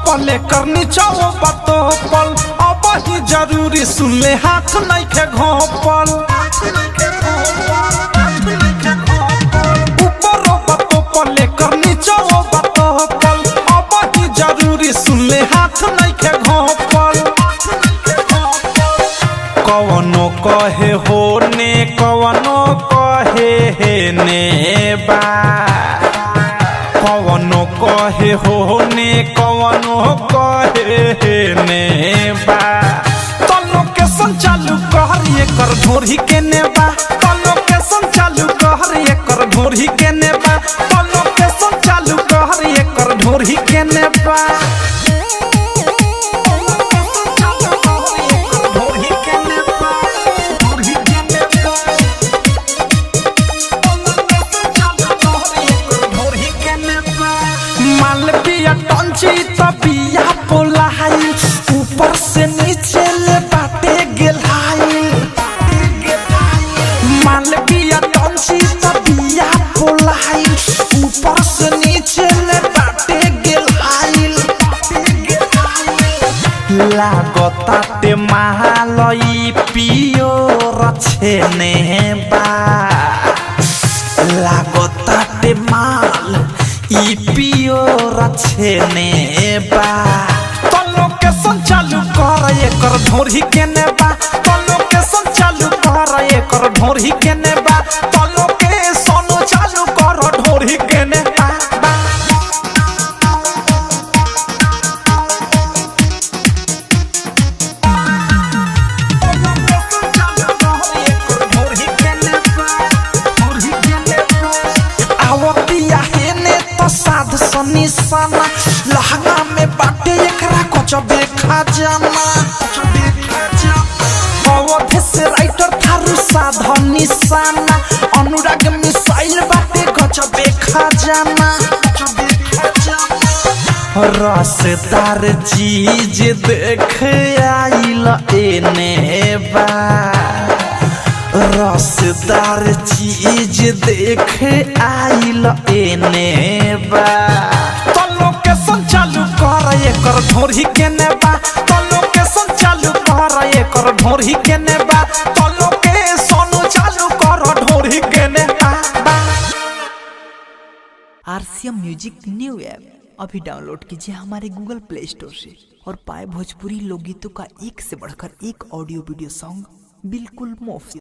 पले करनी चाहो बातो पल अब ही जरूरी सुन ले हाथ नहीं के घोपल ऊपर बातो पले करनी चाहो बातो पल अब ही जरूरी सुन ले हाथ नहीं के घोपल कवनो कहे होने कवनो कहे हे ने बा कवनो कहे होने कवनो कहे ने बा तो लोकेशन चालू कर ये कर ढोरी के नेबा तो लोकेशन चालू कर ये कर ढोरी के नेबा तो लोकेशन चालू कर ये कर ढोरी के नेबा मालविया टंची तबिया पोलाई ऊपर से नीचे ले बाटे गेलाई मालविया टंची तबिया पोलाई ऊपर से नीचे ले बाटे गेलाई लागताटे महालई पियो रछेने बा लागताटे माल ई पियो रछेने बा तो लोकेशन चालू कर एकर ढोरी के नेबा तो लोकेशन चालू कर एकर ढोरी के नेबा तो लोकेशन चालू कर ढोरी के नेबा साध सनिसाना लहंगा में बाटे एकरा कचबे खजाना अवधि से राइटर थारू साध निशाना अनुराग मिसाइल बाटे कचबे खजाना रसदार चीज देख आइल एने बा रसदार चीज देख आइल एने बा तो लोकेशन चालू कर एकर ढोरी के नेबा तो लोकेशन चालू कर एकर ढोरी के नेबा तो लोकेशन चालू कर ढोरी के नेबा। आरसीएम म्यूजिक न्यू ऐप अभी डाउनलोड कीजिए हमारे गूगल प्ले स्टोर से और पाए भोजपुरी लोकगीतों का एक से बढ़कर एक ऑडियो वीडियो सॉन्ग बिल्कुल मुफ्त।